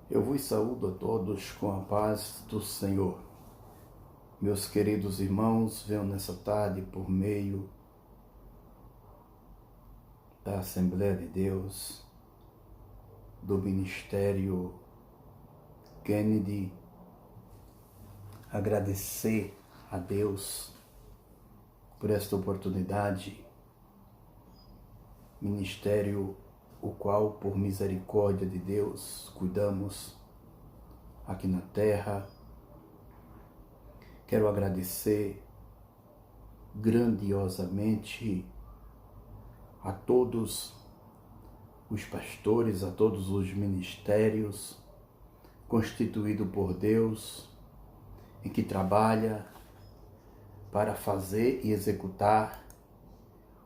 Eu vos saúdo a todos com a paz do Senhor. Meus queridos irmãos, venham nessa tarde por meio da Assembleia de Deus, do Ministério Kennedy, agradecer a Deus por esta oportunidade, ministério o qual, por misericórdia de Deus, cuidamos aqui na terra. Quero agradecer grandiosamente a todos os pastores, a todos os ministérios constituídos por Deus, em que trabalha para fazer e executar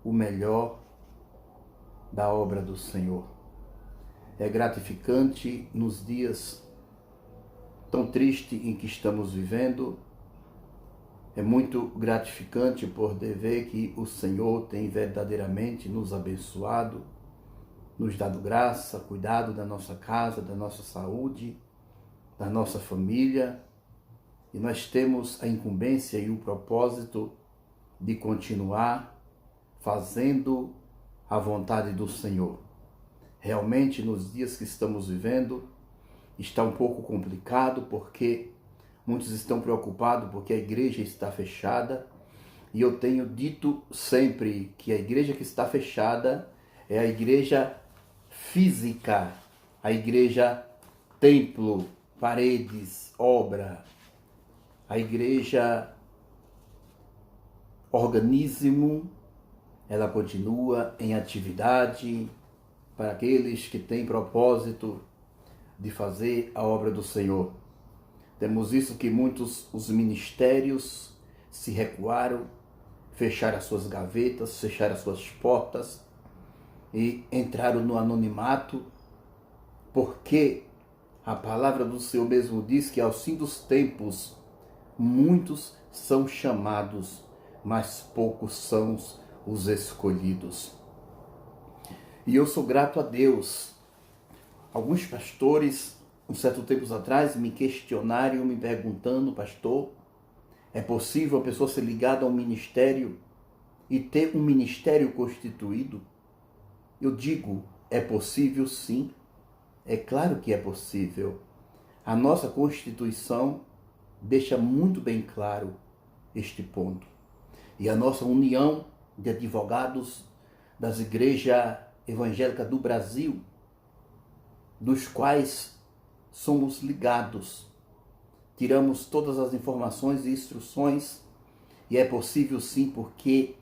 o melhor da obra do Senhor. É gratificante nos dias tão tristes em que estamos vivendo. É muito gratificante poder ver que o Senhor tem verdadeiramente nos abençoado, nos dado graça, cuidado da nossa casa, da nossa saúde, da nossa família. E nós temos a incumbência e o propósito de continuar fazendo a vontade do Senhor. Realmente, nos dias que estamos vivendo, está um pouco complicado, porque muitos estão preocupados porque a igreja está fechada. E eu tenho dito sempre que a igreja que está fechada é a igreja física, a igreja templo, paredes, obra, a igreja organismo. Ela continua em atividade para aqueles que têm propósito de fazer a obra do Senhor. Temos isso que muitos os ministérios se recuaram, fecharam as suas gavetas, fecharam as suas portas e entraram no anonimato, porque a palavra do Senhor mesmo diz que ao fim dos tempos muitos são chamados, mas poucos são os escolhidos. E eu sou grato a Deus. Alguns pastores, um certo tempo atrás, me questionaram, me perguntando: pastor, é possível a pessoa ser ligada a um ministério e ter um ministério constituído? Eu digo, é possível sim. É claro que é possível. A nossa Constituição deixa muito bem claro este ponto. E a nossa União de Advogados das Igrejas Evangélicas do Brasil, dos quais somos ligados, tiramos todas as informações e instruções, e é possível sim, porque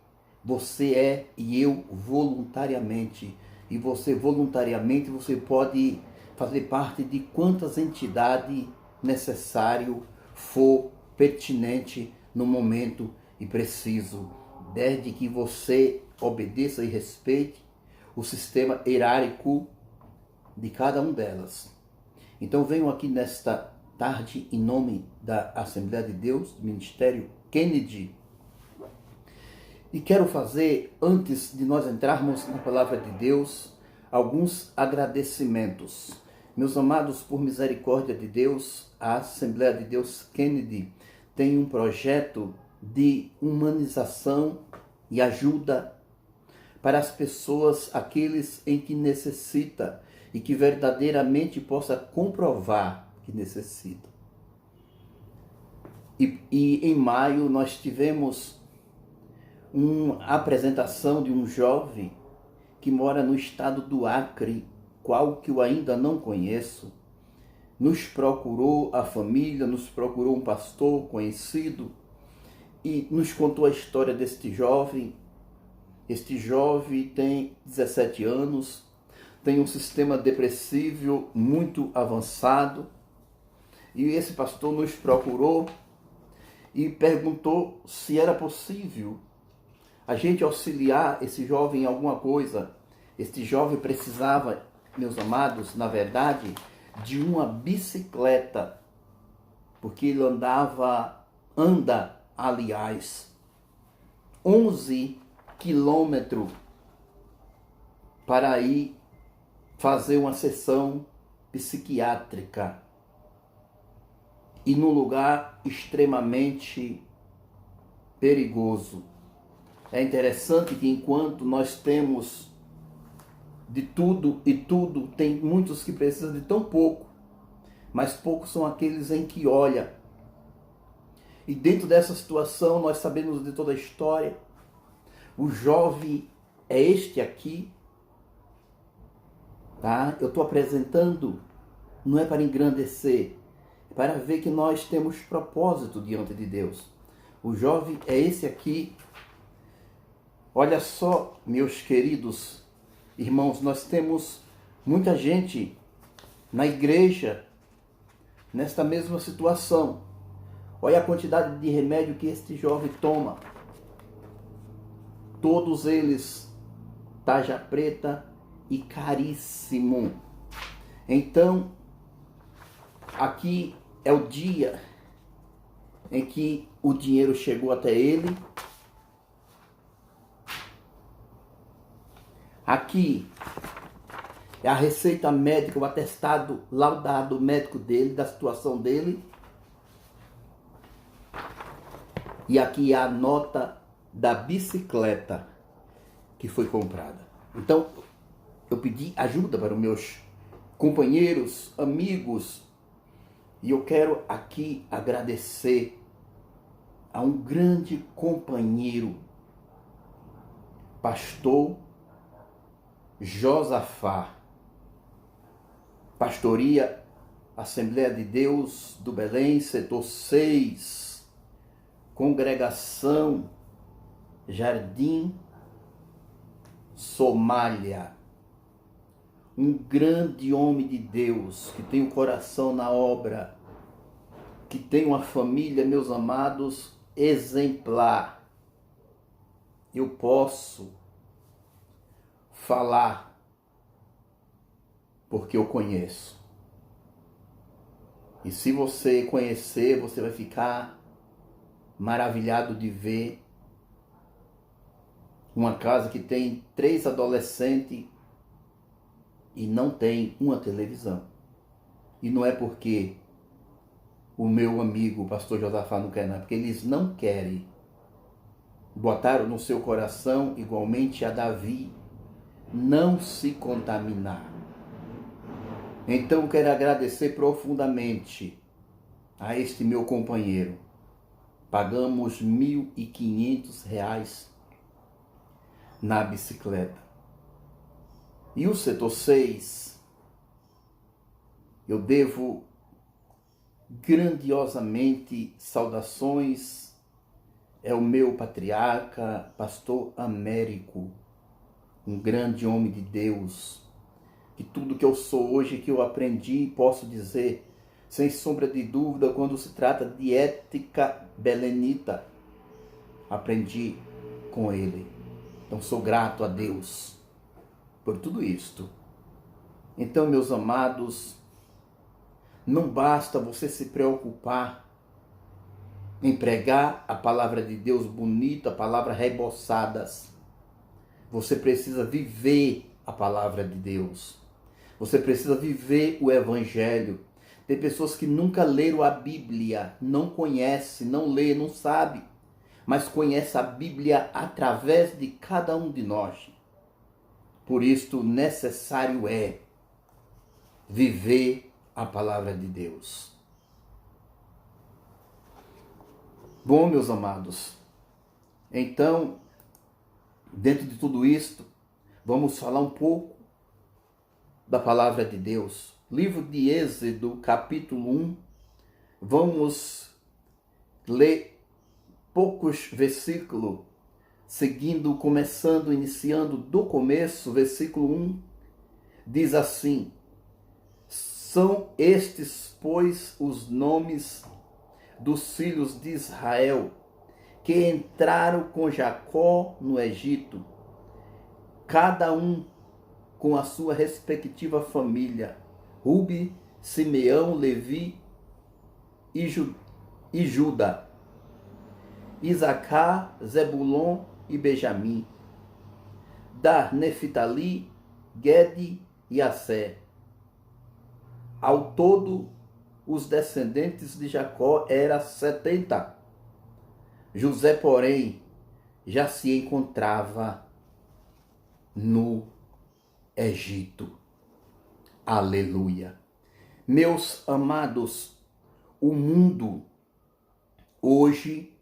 você é e eu voluntariamente, e você voluntariamente você pode fazer parte de quantas entidades necessário for pertinente no momento e preciso, desde que você obedeça e respeite o sistema hierárquico de cada uma delas. Então venho aqui nesta tarde em nome da Assembleia de Deus, do Ministério Kennedy, e quero fazer, antes de nós entrarmos na Palavra de Deus, alguns agradecimentos. Meus amados, por misericórdia de Deus, a Assembleia de Deus Kennedy tem um projeto de humanização e ajuda para as pessoas, aqueles em que necessita e que verdadeiramente possa comprovar que necessita. E em maio nós tivemos uma apresentação de um jovem que mora no estado do Acre, qual que eu ainda não conheço. Nos procurou a família, nos procurou um pastor conhecido e nos contou a história deste jovem. Este jovem tem 17 anos, tem um sistema depressivo muito avançado, e esse pastor nos procurou e perguntou se era possível a gente auxiliar esse jovem em alguma coisa. Este jovem precisava, meus amados, na verdade, de uma bicicleta, porque ele anda, aliás, 11 quilômetros para ir fazer uma sessão psiquiátrica e num lugar extremamente perigoso. É interessante que enquanto nós temos de tudo e tudo, tem muitos que precisam de tão pouco, mas poucos são aqueles em que olha. E dentro dessa situação, nós sabemos de toda a história. O jovem é este aqui, tá? Eu estou apresentando, não é para engrandecer, é para ver que nós temos propósito diante de Deus. O jovem é esse aqui. Olha só, meus queridos irmãos, nós temos muita gente na igreja nesta mesma situação. Olha a quantidade de remédio que este jovem toma. Todos eles tarja preta e caríssimo. Então, aqui é o dia em que o dinheiro chegou até ele. Aqui é a receita médica, o atestado laudado médico dele, da situação dele. E aqui é a nota da bicicleta que foi comprada. Então, eu pedi ajuda para os meus companheiros, amigos, e eu quero aqui agradecer a um grande companheiro, pastor Josafá, pastoria Assembleia de Deus do Belém, setor 6, congregação Jardim Somália. Um grande homem de Deus, que tem o coração na obra, que tem uma família, meus amados, exemplar. Eu posso falar porque eu conheço. E se você conhecer, você vai ficar maravilhado de ver uma casa que tem 3 adolescentes e não tem uma televisão. E não é porque o meu amigo, o pastor Josafá, não quer, não. É porque eles não querem. Botaram no seu coração, igualmente a Davi, não se contaminar. Então eu quero agradecer profundamente a este meu companheiro. Pagamos R$ 1.500 na bicicleta. E o setor 6, eu devo grandiosamente saudações, é o meu patriarca, pastor Américo, um grande homem de Deus, que tudo que eu sou hoje, que eu aprendi, posso dizer, sem sombra de dúvida, quando se trata de ética belenita, aprendi com ele. Então sou grato a Deus por tudo isto. Então, meus amados, não basta você se preocupar em pregar a palavra de Deus bonita, a palavra reboçadas. Você precisa viver a palavra de Deus. Você precisa viver o Evangelho. Tem pessoas que nunca leram a Bíblia, não conhecem, não lê, não sabe, mas conhece a Bíblia através de cada um de nós. Por isto, necessário é viver a palavra de Deus. Bom, meus amados, então, dentro de tudo isto, vamos falar um pouco da palavra de Deus. Livro de Êxodo, capítulo 1, vamos ler poucos versículos, iniciando do começo, versículo 1, diz assim: são estes, pois, os nomes dos filhos de Israel, que entraram com Jacó no Egito, cada um com a sua respectiva família: Rubi, Simeão, Levi e Judá, Isacar, Zebulon e Benjamim, da Neftali, Gede e Asser. Ao todo, os descendentes de Jacó eram 70. José, porém, já se encontrava no Egito. Aleluia. Meus amados, o mundo hoje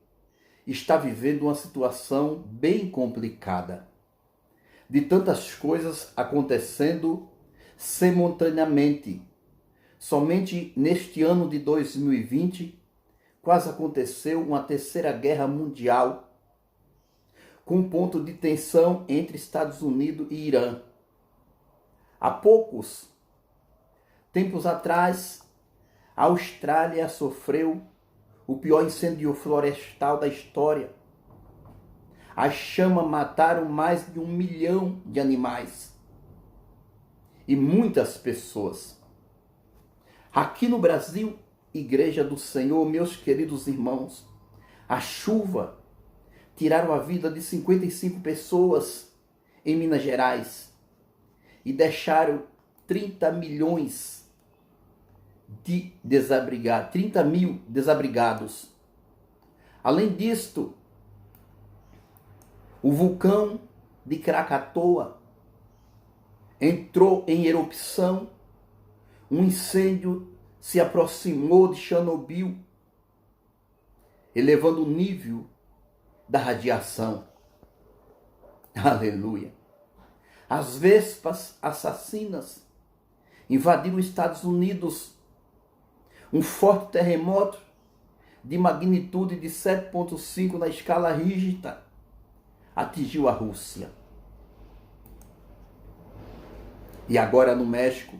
está vivendo uma situação bem complicada, de tantas coisas acontecendo simultaneamente. Somente neste ano de 2020, quase aconteceu uma terceira guerra mundial, com um ponto de tensão entre Estados Unidos e Irã. Há poucos tempos atrás, a Austrália sofreu o pior incêndio florestal da história. As chamas mataram mais de 1 milhão de animais e muitas pessoas. Aqui no Brasil, Igreja do Senhor, meus queridos irmãos, a chuva tiraram a vida de 55 pessoas em Minas Gerais e deixaram 30 milhões de desabrigados, 30 mil desabrigados. Além disto, o vulcão de Krakatoa entrou em erupção, um incêndio se aproximou de Chernobyl, elevando o nível da radiação. Aleluia. As vespas assassinas invadiram os Estados Unidos. Um forte terremoto de magnitude de 7,5 na escala Richter atingiu a Rússia. E agora no México,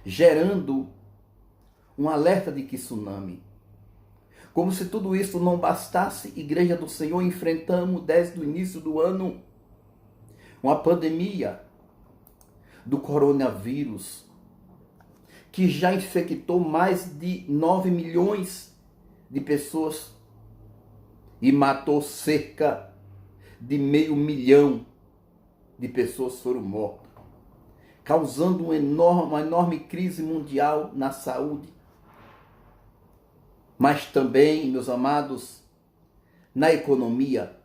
gerando um alerta de tsunami. Como se tudo isso não bastasse, Igreja do Senhor, enfrentamos desde o início do ano uma pandemia do coronavírus, que já infectou mais de 9 milhões de pessoas e matou cerca de 500 mil de pessoas foram mortas, causando uma enorme crise mundial na saúde. Mas também, meus amados, na economia.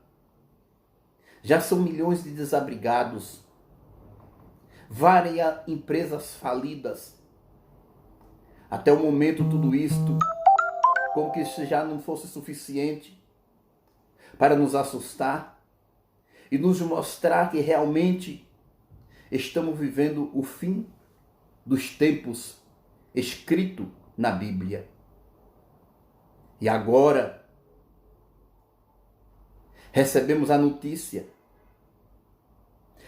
Já são milhões de desabrigados, várias empresas falidas. Até o momento, tudo isto, como que isso já não fosse suficiente para nos assustar e nos mostrar que realmente estamos vivendo o fim dos tempos escrito na Bíblia. E agora recebemos a notícia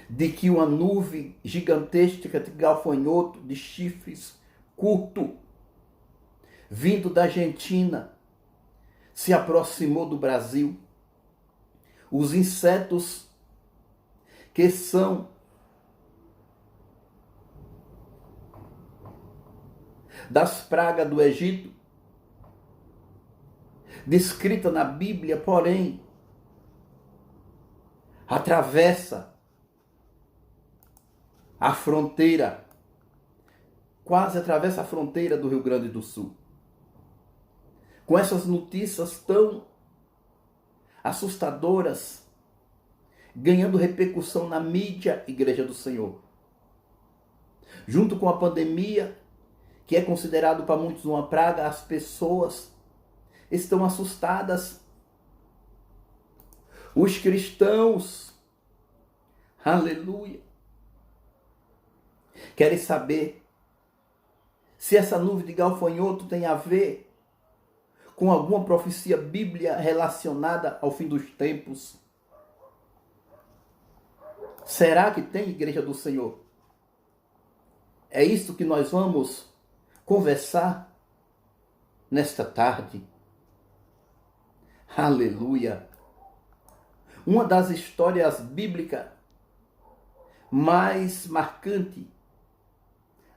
de que uma nuvem gigantesca de gafanhoto, de chifres curto, vindo da Argentina, se aproximou do Brasil. Os insetos que são das pragas do Egito, descrita na Bíblia, porém, atravessa a fronteira, quase atravessa a fronteira do Rio Grande do Sul. Com essas notícias tão assustadoras, ganhando repercussão na mídia, Igreja do Senhor. Junto com a pandemia, que é considerado para muitos uma praga, as pessoas estão assustadas. Os cristãos, aleluia, querem saber se essa nuvem de gafanhoto tem a ver com alguma profecia bíblica relacionada ao fim dos tempos. Será que tem, Igreja do Senhor? É isso que nós vamos conversar nesta tarde. Aleluia. Uma das histórias bíblicas mais marcantes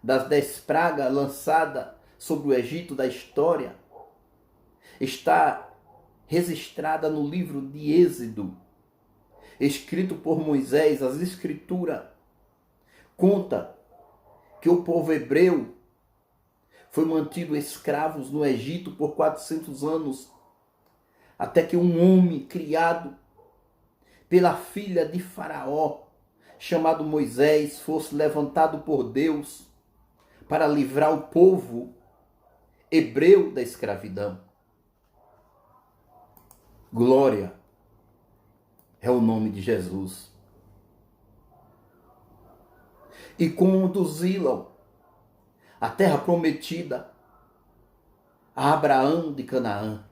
das 10 pragas lançadas sobre o Egito da história está registrada no livro de Êxodo, escrito por Moisés. As Escrituras contam que o povo hebreu foi mantido escravos no Egito por 400 anos, até que um homem criado pela filha de Faraó, chamado Moisés, fosse levantado por Deus para livrar o povo hebreu da escravidão. Glória é o nome de Jesus. E conduzi-lo à terra prometida a Abraão de Canaã.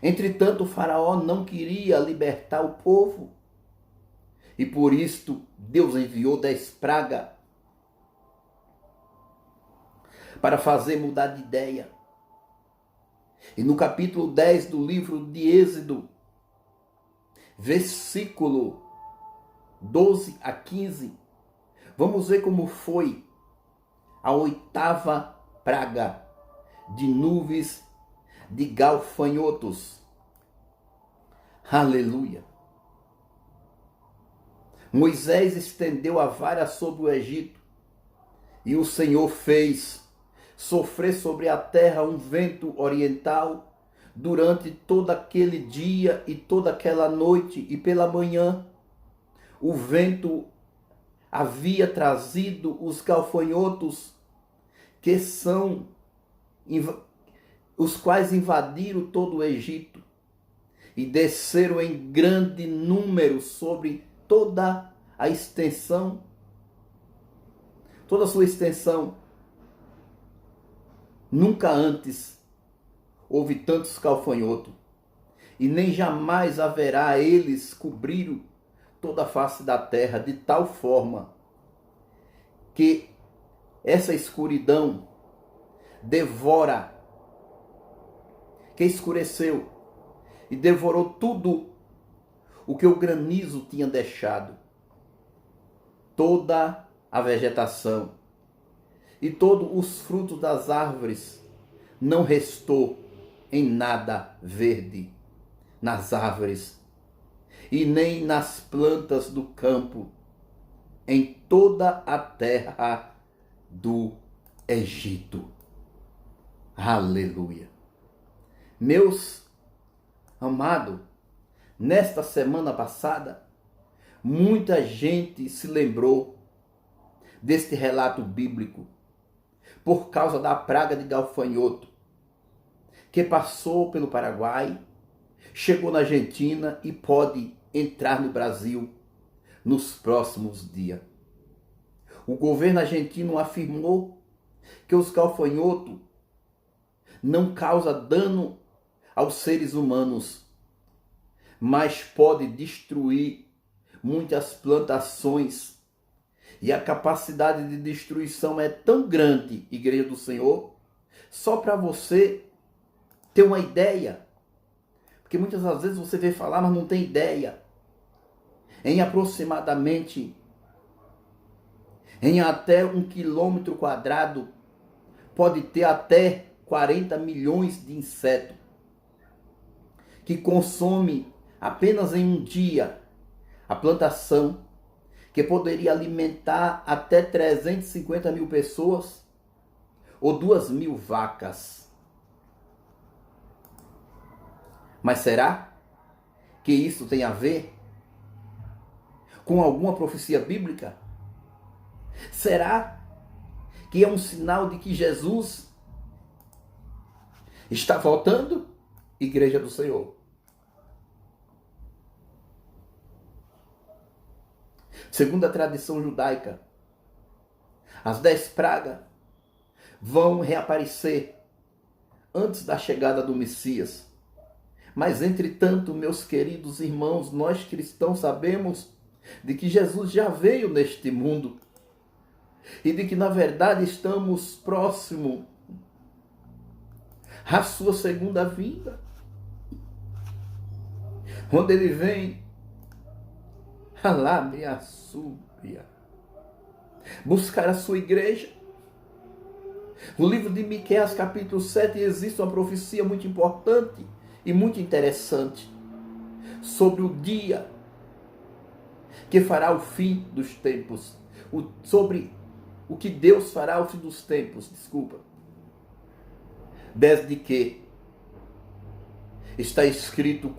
Entretanto, o Faraó não queria libertar o povo, e por isto Deus enviou 10 pragas para fazer mudar de ideia. E no capítulo 10 do livro de Êxodo, versículo 12 a 15, vamos ver como foi a 8ª praga de nuvens de gafanhotos. Aleluia! Moisés estendeu a vara sobre o Egito, e o Senhor fez sofrer sobre a terra um vento oriental durante todo aquele dia e toda aquela noite, e pela manhã o vento havia trazido os gafanhotos, que são os quais invadiram todo o Egito e desceram em grande número sobre toda a extensão, toda a sua extensão. Nunca antes houve tantos gafanhotos, e nem jamais haverá. Eles cobriram toda a face da terra de tal forma que essa escuridão devora, que escureceu e devorou tudo o que o granizo tinha deixado, toda a vegetação e todos os frutos das árvores. Não restou em nada verde nas árvores e nem nas plantas do campo, em toda a terra do Egito. Aleluia! Meus amados, nesta semana passada, muita gente se lembrou deste relato bíblico por causa da praga de gafanhoto, que passou pelo Paraguai, chegou na Argentina e pode entrar no Brasil nos próximos dias. O governo argentino afirmou que os gafanhotos não causam dano aos seres humanos, mas pode destruir muitas plantações. E a capacidade de destruição é tão grande, Igreja do Senhor, só para você ter uma ideia. Porque muitas das vezes você vê falar, mas não tem ideia. Em aproximadamente, em até 1 quilômetro quadrado, pode ter até 40 milhões de insetos, que consome apenas em um dia a plantação, que poderia alimentar até 350 mil pessoas ou 2.000 vacas. Mas será que isso tem a ver com alguma profecia bíblica? Será que é um sinal de que Jesus está voltando? Igreja do Senhor. Segundo a tradição judaica, as 10 pragas vão reaparecer antes da chegada do Messias. Mas, entretanto, meus queridos irmãos, nós cristãos sabemos de que Jesus já veio neste mundo e de que, na verdade, estamos próximos à sua segunda vinda, onde ele vem Alábria súbia, buscar a sua igreja. No livro de Miqueias, capítulo 7, existe uma profecia muito importante e muito interessante sobre o dia que fará o fim dos tempos, sobre o que Deus fará ao fim dos tempos, desde que está escrito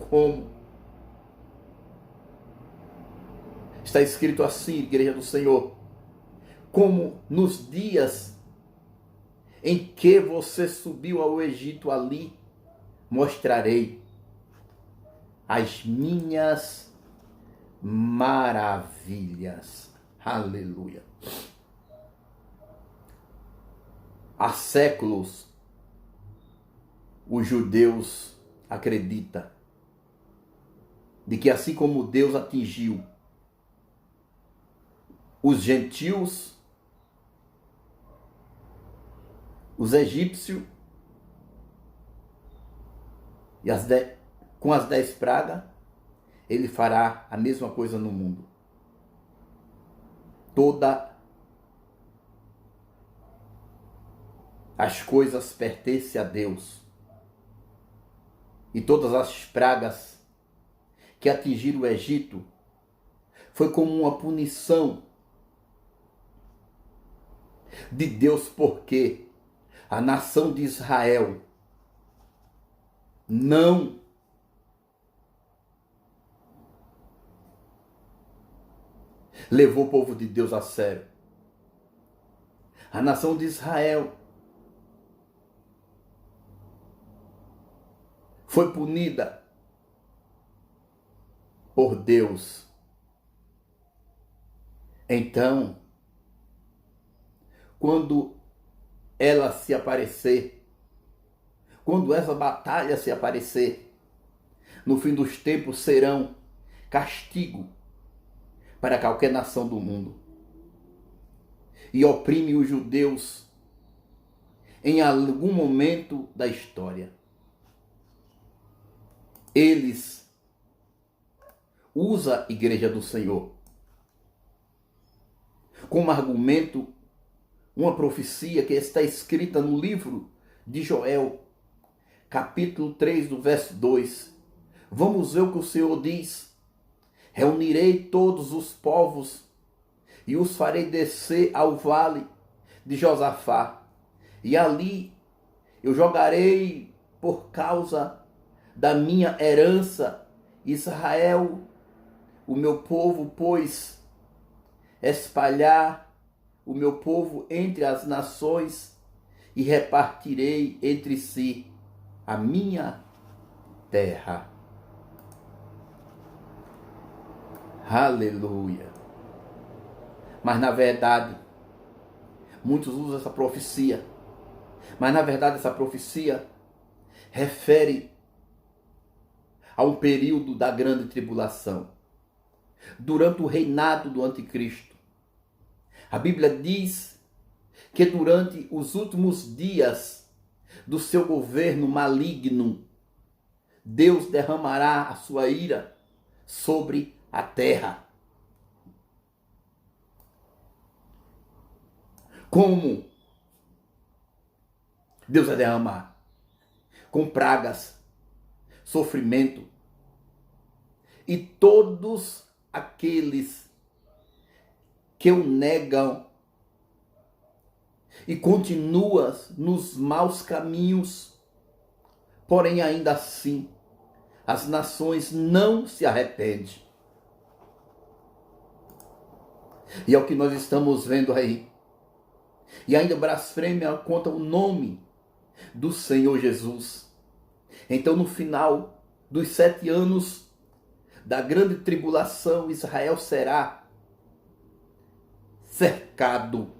está escrito assim, Igreja do Senhor, como nos dias em que você subiu ao Egito, ali mostrarei as minhas maravilhas. Aleluia. Há séculos, os judeus acreditam de que assim como Deus atingiu os gentios, os egípcios, e com as 10 pragas, ele fará a mesma coisa no mundo. Todas as coisas pertencem a Deus. E todas as pragas que atingiram o Egito foi como uma punição de Deus, porque a nação de Israel não levou o povo de Deus a sério. A nação de Israel foi punida por Deus. Então, quando ela se aparecer, quando essa batalha se aparecer, no fim dos tempos serão castigo para qualquer nação do mundo. E oprime os judeus em algum momento da história. Eles usam a Igreja do Senhor como argumento uma profecia que está escrita no livro de Joel, capítulo 3, do verso 2. Vamos ver o que o Senhor diz. Reunirei todos os povos e os farei descer ao vale de Josafá. E ali eu jogarei por causa da minha herança Israel, o meu povo, pois espalhar o meu povo entre as nações e repartirei entre si a minha terra. Aleluia. Mas na verdade, muitos usam essa profecia, mas na verdade essa profecia refere a um período da grande tribulação, durante o reinado do anticristo. A Bíblia diz que durante os últimos dias do seu governo maligno, Deus derramará a sua ira sobre a terra. Como Deus vai derramar? Com pragas, sofrimento. E todos aqueles que o negam e continuam nos maus caminhos, porém ainda assim as nações não se arrependem. E é o que nós estamos vendo aí. E ainda blasfêmia contra o nome do Senhor Jesus. Então, no final dos 7 anos da grande tribulação, Israel será cercado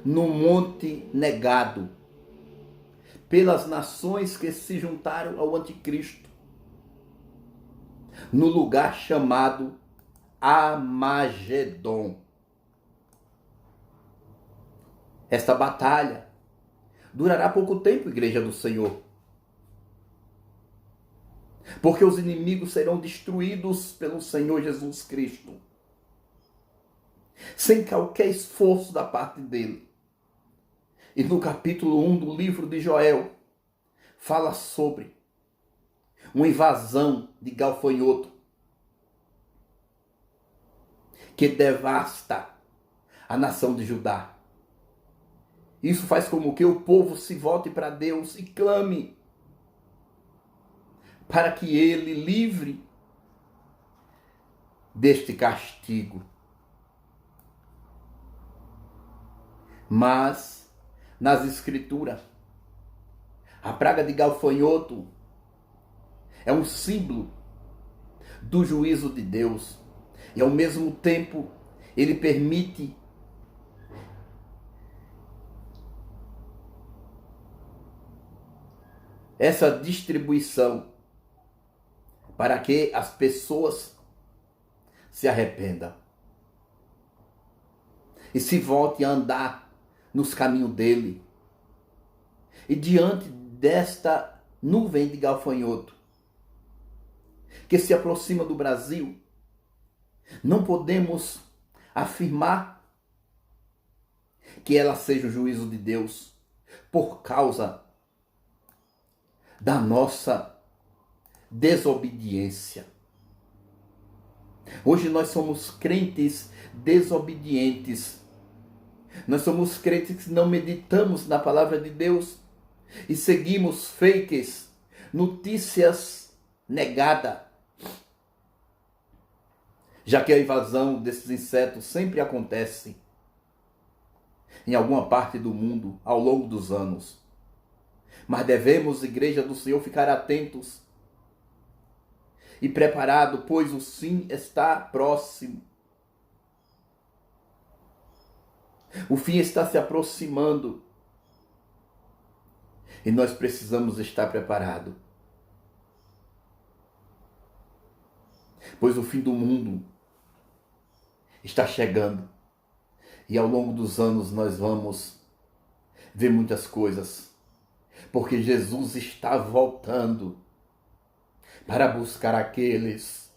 no monte negado pelas nações que se juntaram ao anticristo, no lugar chamado Armagedon. Esta batalha durará pouco tempo, Igreja do Senhor, porque os inimigos serão destruídos pelo Senhor Jesus Cristo, sem qualquer esforço da parte dele. E no capítulo 1 do livro de Joel, fala sobre uma invasão de gafanhoto que devasta a nação de Judá. Isso faz com que o povo se volte para Deus e clame para que Ele livre deste castigo. Mas, nas Escrituras, a praga de gafanhoto é um símbolo do juízo de Deus. E ao mesmo tempo, Ele permite essa distribuição para que as pessoas se arrependam e se voltem a andar nos caminhos dele. E diante desta nuvem de gafanhoto que se aproxima do Brasil, não podemos afirmar que ela seja o juízo de Deus por causa da nossa desobediência. Hoje nós somos crentes desobedientes. Nós somos crentes que não meditamos na palavra de Deus e seguimos fakes, notícias negadas. Já que a invasão desses insetos sempre acontece em alguma parte do mundo ao longo dos anos. Mas devemos, Igreja do Senhor, ficar atentos e preparados, pois o fim está próximo. O fim está se aproximando. E nós precisamos estar preparados. Pois o fim do mundo está chegando. E ao longo dos anos nós vamos ver muitas coisas. Porque Jesus está voltando para buscar aqueles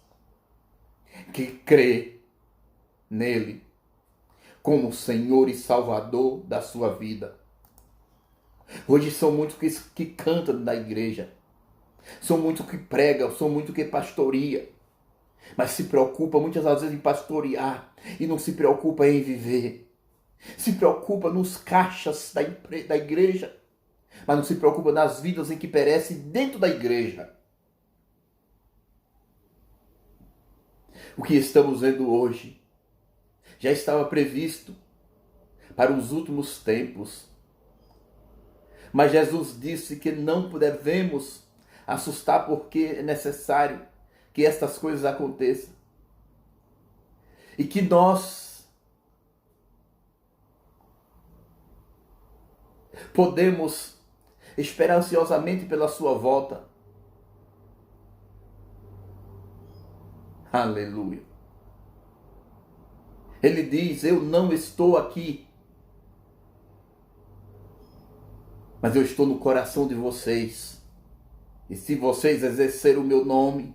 que crê nele como Senhor e Salvador da sua vida. Hoje são muitos que cantam na igreja, são muitos que pregam, são muitos que pastoreia, mas se preocupa muitas vezes em pastorear e não se preocupa em viver. Se preocupa nos caixas da igreja, mas não se preocupa nas vidas em que perecem dentro da igreja. O que estamos vendo hoje já estava previsto para os últimos tempos. Mas Jesus disse que não devemos assustar porque é necessário que estas coisas aconteçam. E que nós podemos esperar ansiosamente pela sua volta. Aleluia. Ele diz: eu não estou aqui, mas eu estou no coração de vocês. E se vocês exercerem o meu nome,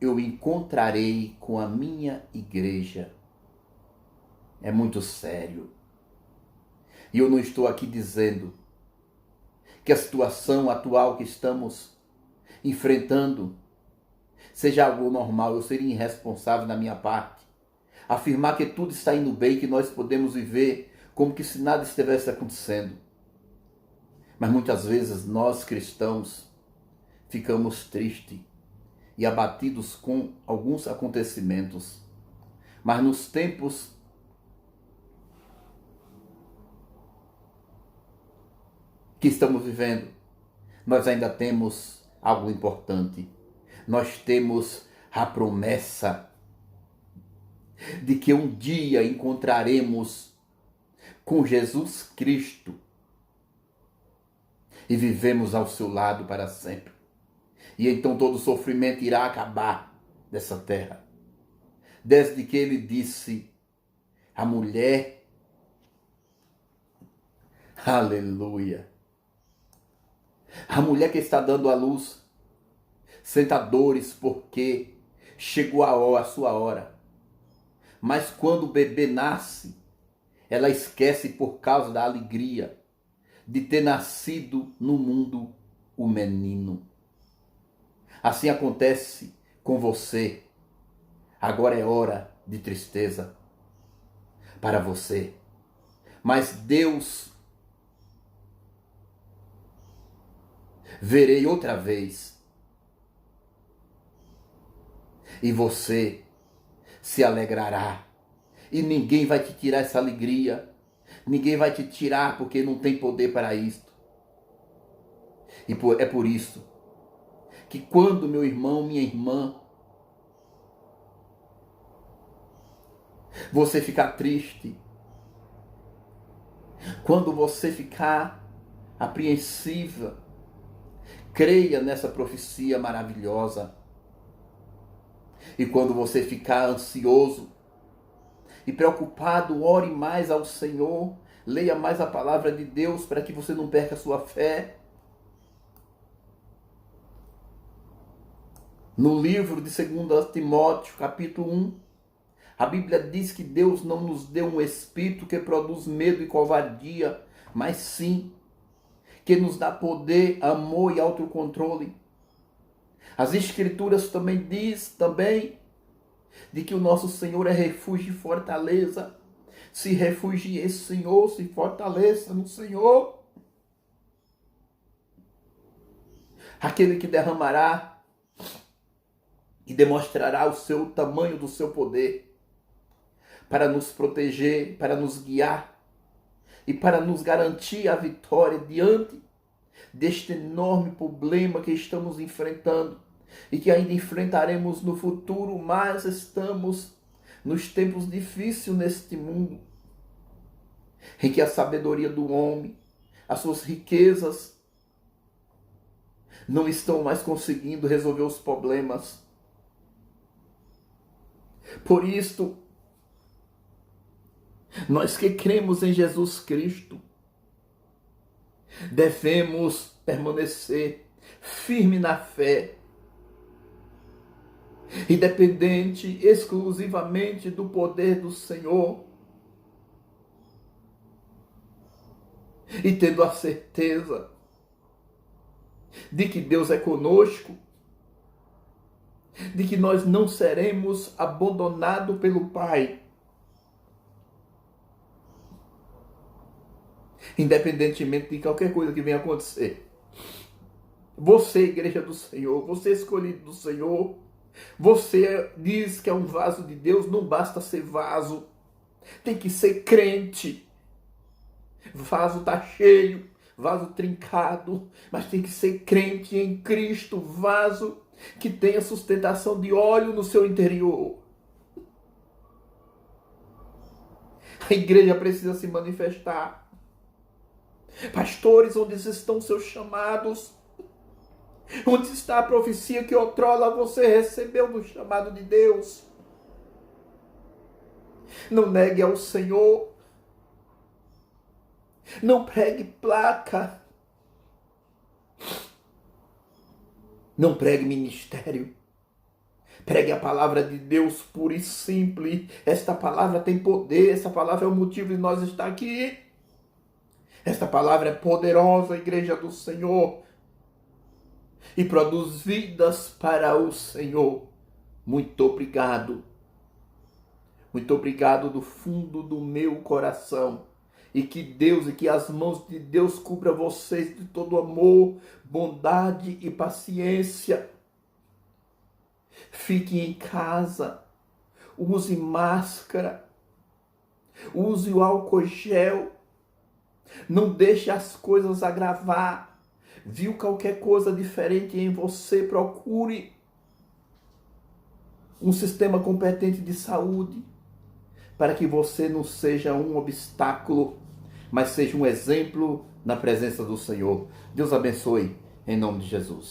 eu encontrarei com a minha igreja. É muito sério. E eu não estou aqui dizendo que a situação atual que estamos enfrentando seja algo normal. Eu seria irresponsável da minha parte afirmar que tudo está indo bem, que nós podemos viver como que se nada estivesse acontecendo. Mas muitas vezes nós cristãos ficamos tristes e abatidos com alguns acontecimentos. Mas nos tempos que estamos vivendo, nós ainda temos algo importante. Nós temos a promessa de que um dia encontraremos com Jesus Cristo e vivemos ao seu lado para sempre. E então todo sofrimento irá acabar dessa terra. Desde que ele disse à mulher, aleluia, a mulher que está dando à luz, senta dores porque chegou a sua hora. Mas quando o bebê nasce, ela esquece por causa da alegria de ter nascido no mundo o menino. Assim acontece com você. Agora é hora de tristeza para você. Mas Deus, verei outra vez. E você se alegrará. E ninguém vai te tirar essa alegria. Ninguém vai te tirar porque não tem poder para isto. E é por isso que quando meu irmão, minha irmã, você ficar triste, quando você ficar apreensiva, creia nessa profecia maravilhosa. E quando você ficar ansioso e preocupado, ore mais ao Senhor, leia mais a palavra de Deus para que você não perca a sua fé. No livro de 2 Timóteo, capítulo 1, a Bíblia diz que Deus não nos deu um espírito que produz medo e covardia, mas sim que nos dá poder, amor e autocontrole. As Escrituras também diz de que o nosso Senhor é refúgio e fortaleza. Se refugie em Senhor, se fortaleça no Senhor. Aquele que derramará e demonstrará o tamanho do seu poder para nos proteger, para nos guiar e para nos garantir a vitória diante deste enorme problema que estamos enfrentando e que ainda enfrentaremos no futuro, mas estamos nos tempos difíceis neste mundo, em que a sabedoria do homem, as suas riquezas, não estão mais conseguindo resolver os problemas. Por isto, nós que cremos em Jesus Cristo, devemos permanecer firme na fé, independente exclusivamente do poder do Senhor, e tendo a certeza de que Deus é conosco, de que nós não seremos abandonados pelo Pai, independentemente de qualquer coisa que venha acontecer. Você, igreja do Senhor, você escolhido do Senhor, você diz que é um vaso de Deus, não basta ser vaso, tem que ser crente. Vaso está cheio, vaso trincado, mas tem que ser crente em Cristo, vaso que tenha sustentação de óleo no seu interior. A igreja precisa se manifestar. Pastores, onde estão seus chamados? Onde está a profecia que outrora você recebeu do chamado de Deus? Não negue ao Senhor. Não pregue placa. Não pregue ministério. Pregue a palavra de Deus pura e simples. Esta palavra tem poder. Esta palavra é o motivo de nós estar aqui. Esta palavra é poderosa, igreja do Senhor. E produz vidas para o Senhor. Muito obrigado. Muito obrigado do fundo do meu coração. E que Deus e que as mãos de Deus cubra vocês de todo amor, bondade e paciência. Fique em casa. Use máscara. Use o álcool gel. Não deixe as coisas agravar. Viu qualquer coisa diferente em você, procure um sistema competente de saúde para que você não seja um obstáculo, mas seja um exemplo na presença do Senhor. Deus abençoe, em nome de Jesus.